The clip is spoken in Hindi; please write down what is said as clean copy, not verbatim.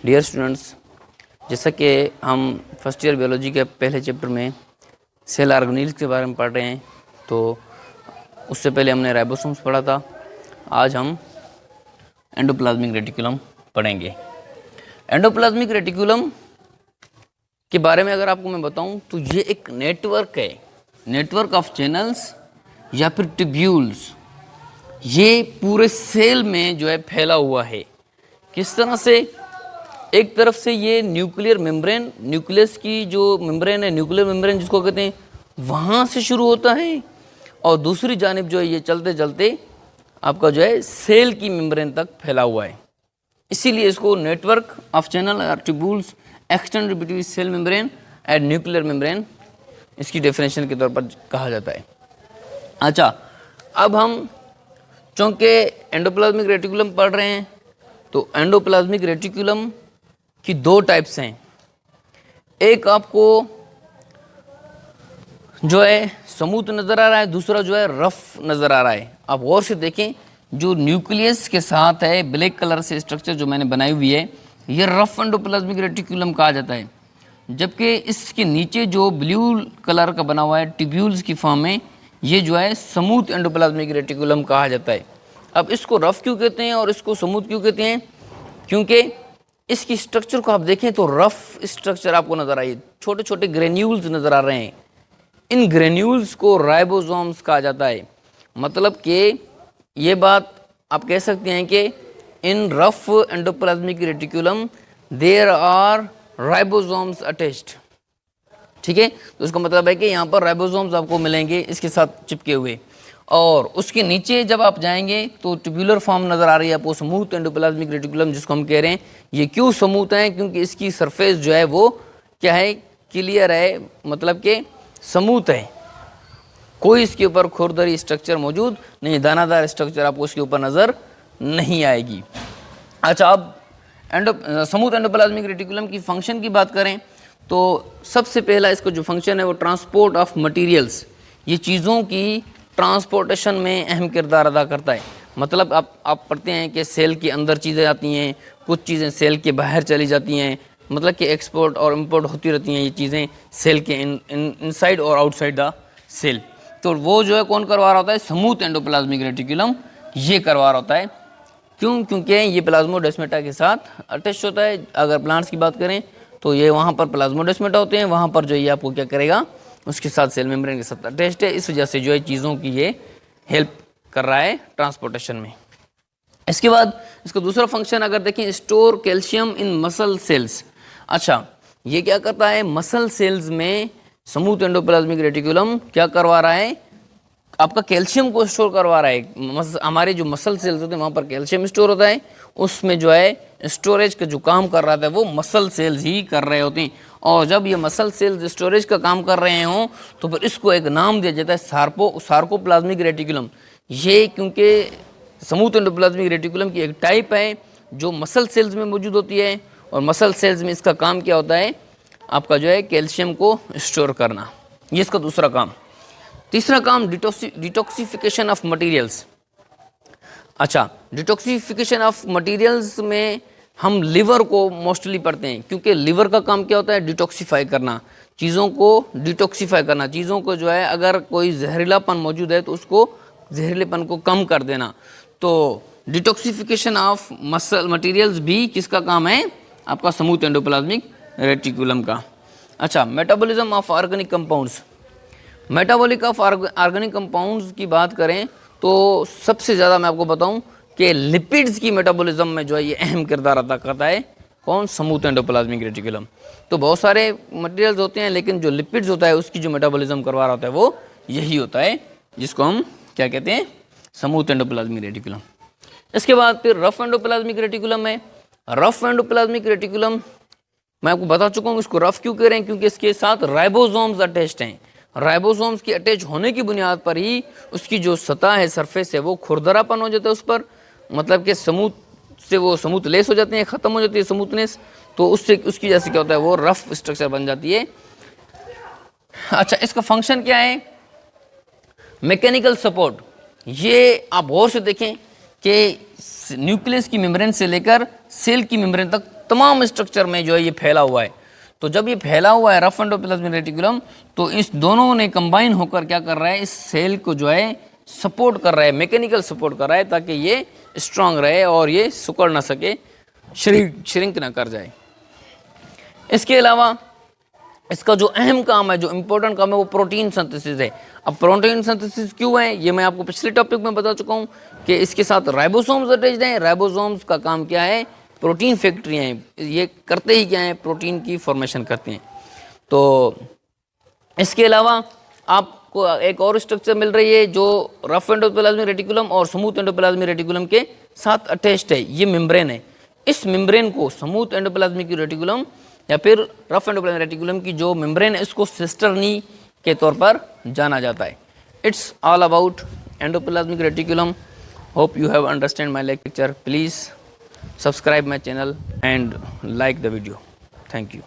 डियर स्टूडेंट्स, जैसा कि हम फर्स्ट ईयर बायोलॉजी के पहले चैप्टर में सेल ऑर्गेनेल्स के बारे में पढ़ रहे हैं, तो उससे पहले हमने राइबोसोम्स पढ़ा था। आज हम एंडोप्लाज्मिक रेटिकुलम पढ़ेंगे। एंडोप्लाज्मिक रेटिकुलम के बारे में अगर आपको मैं बताऊं तो ये एक नेटवर्क है, नेटवर्क ऑफ चैनल्स या फिर ट्यूब्यूल्स। ये पूरे सेल में जो है फैला हुआ है। किस तरह से? एक तरफ से ये न्यूक्लियर मेम्ब्रेन, न्यूक्लियस की जो मेम्ब्रेन है, न्यूक्लियर मेम्ब्रेन जिसको कहते हैं, वहाँ से शुरू होता है और दूसरी जानिब जो है ये चलते चलते आपका जो है सेल की मेम्ब्रेन तक फैला हुआ है। इसीलिए इसको नेटवर्क ऑफ चैनल और tubules extended between cell membrane and nuclear membrane, इसकी डेफिनेशन के तौर पर कहा जाता है। अच्छा, अब हम चूँकि एंडोप्लाज्मिक रेटिकुलम पढ़ रहे हैं तो एंडोप्लाज्मिक रेटिकुलम की दो टाइप्स हैं। एक आपको जो है स्मूथ नज़र आ रहा है, दूसरा जो है रफ नज़र आ रहा है। आप गौर से देखें, जो न्यूक्लियस के साथ है ब्लैक कलर से स्ट्रक्चर जो मैंने बनाई हुई है, ये रफ एंडोप्लाज्मिक रेटिकुलम कहा जाता है। जबकि इसके नीचे जो ब्लू कलर का बना हुआ है ट्यूब्यूल्स की फॉर्म में, ये जो है स्मूथ एंडोप्लाज्मिक रेटिकुलम कहा जाता है। अब इसको रफ क्यों कहते हैं और इसको स्मूथ क्यों कहते हैं? क्योंकि इसकी स्ट्रक्चर को आप देखें तो रफ स्ट्रक्चर आपको नजर आई, छोटे छोटे ग्रेन्यूल्स नजर आ रहे हैं। इन ग्रेन्यूल्स को राइबोसोम्स कहा जाता है। मतलब कि ये बात आप कह सकते हैं कि in rough endoplasmic reticulum there are ribosomes attached. ठीक है, तो इसका मतलब है कि यहाँ पर राइबोसोम्स आपको मिलेंगे इसके साथ चिपके हुए, और उसके नीचे जब आप जाएंगे तो ट्यूबुलर फॉर्म नज़र आ रही है आपको, स्मूथ एंडोप्लाज्मिक रेटिकुलम जिसको हम कह रहे हैं। ये क्यों स्मूथ है? क्योंकि इसकी सरफेस जो है वो क्या है, क्लियर है, मतलब कि स्मूथ है, कोई इसके ऊपर खुरदरी स्ट्रक्चर मौजूद नहीं, दानादार स्ट्रक्चर आपको उसके ऊपर नज़र नहीं आएगी। अच्छा, अब स्मूथ एंडोप्लाज्मिक रेटिकुलम की फंक्शन की बात करें तो सबसे पहला इसका जो फंक्शन है वो ट्रांसपोर्ट ऑफ मटेरियल्स, ये चीज़ों की ट्रांसपोर्टेशन में अहम किरदार अदा करता है। मतलब आप पढ़ते हैं कि सेल के अंदर चीज़ें आती हैं, कुछ चीज़ें सेल के बाहर चली जाती हैं, मतलब कि एक्सपोर्ट और इंपोर्ट होती रहती हैं ये चीज़ें सेल के इनसाइड और आउटसाइड द सेल। तो वो जो है कौन करवा रहा होता है? स्मूथ एंडोप्लाज्मिक रेटिकुलम ये करवा रहा होता है। क्यों? क्योंकि ये प्लाज्मोडेस्माटा के साथ अटैच होता है। अगर प्लांट्स की बात करें तो ये वहाँ पर प्लाज्मोडेस्माटा होते हैं, वहाँ पर जो ये आपको क्या करेगा, उसके साथ सेल मेम्ब्रेन के साथ अटैच्ड है। इस वजह से जो है चीज़ों की ये हेल्प कर रहा है ट्रांसपोर्टेशन में। इसके बाद इसका दूसरा फंक्शन अगर देखें, स्टोर कैल्शियम इन मसल सेल्स। अच्छा, ये क्या करता है? मसल सेल्स में स्मूथ एंडोप्लाज्मिक रेटिकुलम क्या करवा रहा है? आपका कैल्शियम को स्टोर करवा रहा है। हमारे जो मसल सेल्स होते हैं वहाँ पर कैल्शियम स्टोर होता है, उसमें जो है स्टोरेज का जो काम कर रहा था वो मसल सेल्स ही कर रहे होते हैं। और जब ये मसल सेल्स स्टोरेज का काम कर रहे हों तो फिर इसको एक नाम दिया जाता है सार्कोप्लाज्मिक रेटिकुलम। ये क्योंकि स्मूथ एंडोप्लाज्मिक रेटिकुलम की एक टाइप है जो मसल सेल्स में मौजूद होती है, और मसल सेल्स में इसका काम क्या होता है? आपका जो है कैल्शियम को स्टोर करना, ये इसका दूसरा काम। तीसरा काम डिटॉक्सिफिकेशन ऑफ मटेरियल्स। अच्छा, डिटॉक्सिफिकेशन ऑफ मटेरियल्स में हम लिवर को मोस्टली पढ़ते हैं, क्योंकि लिवर का काम क्या होता है? डिटॉक्सिफाई करना, चीज़ों को डिटॉक्सिफाई करना, चीज़ों को जो है अगर कोई जहरीलापन मौजूद है तो उसको जहरीलेपन को कम कर देना। तो डिटॉक्सिफिकेशन ऑफ मसल मटेरियल्स भी किसका काम है? आपका स्मूथ एंडोप्लाज्मिक रेटिकुलम का। अच्छा, metabolism of organic compounds. Metabolic of organic compounds की बात करें तो सबसे ज़्यादा मैं आपको बताऊं कि लिपिड्स की मेटाबॉलिज्म में जो है ये अहम किरदार अदा करता है। कौन? Smooth endoplasmic reticulum. तो बहुत सारे मटेरियल्स होते हैं, लेकिन जो लिपिड्स होता है उसकी जो मेटाबॉलिज्म करवा रहा होता है वो यही होता है, जिसको हम क्या कहते हैं? Smooth endoplasmic reticulum. इसके बाद फिर रफ एंडोप्लाज्मिक रेटिकुलम है। रफ एंडोप्लाज्मिक रेटिकुलम मैं आपको बता चुका हूँ इसको रफ क्यों कह रहे हैं, क्योंकि इसके साथ राइबोसोम्स अटैच्ड हैं। राइबोसोम्स के अटैच होने की बुनियाद पर ही उसकी जो सतह है, सरफेस है, वो खुरदरापन हो जाता है उस पर, मतलब कि स्मूथ से वो स्मूथलेस हो जाते हैं, ख़त्म हो जाती है स्मूथनेस, तो उससे उसकी जैसे क्या होता है वो रफ स्ट्रक्चर बन जाती है। अच्छा, इसका फंक्शन क्या है? Mechanical support. ये आप गौर से देखें कि न्यूक्लियस की मेम्ब्रेन से लेकर सेल की मेम्ब्रेन तक तमाम स्ट्रक्चर में जो है ये फैला हुआ है। तो जब ये फैला हुआ है रफ एंडोप्लाज्मिक रेटिकुलम, तो इस दोनों ने कंबाइन होकर क्या कर रहा है, इस सेल को जो है सपोर्ट कर रहा है, मैकेनिकल सपोर्ट कर रहा है, ताकि ये स्ट्रांग रहे और ये सिकुड़ ना सके, श्रिंक ना कर जाए। इसके अलावा इसका जो अहम काम है, जो इम्पोर्टेंट काम है, वो प्रोटीन सिंथेसिस है। अब प्रोटीन सिंथेसिस क्यों है, ये मैं आपको पिछले टॉपिक में बता चुका हूँ कि इसके साथ राइबोसोम्स अटैच्ड हैं। राइबोसोम्स का काम क्या है, प्रोटीन फैक्ट्रियाँ हैं, ये करते ही क्या है, प्रोटीन की फॉर्मेशन करते हैं। तो इसके अलावा आपको एक और स्ट्रक्चर मिल रही है जो रफ एंडोप्लाज्मिक रेटिकुलम और स्मूथ एंडोप्लाज्मिक रेटिकुलम के साथ अटैच्ड है, ये मेम्ब्रेन है। इस मेम्ब्रेन को स्मूथ एंडोप्लाज्मिक रेटिकुलम या फिर रफ एंडोप्लाज्मिक रेटिकुलम की जो मेम्ब्रेन है, इसको सिस्टर नी के तौर पर जाना जाता है। It's all about endoplasmic reticulum. Hope you have understand my lecture. Please subscribe my channel and like the video. Thank you.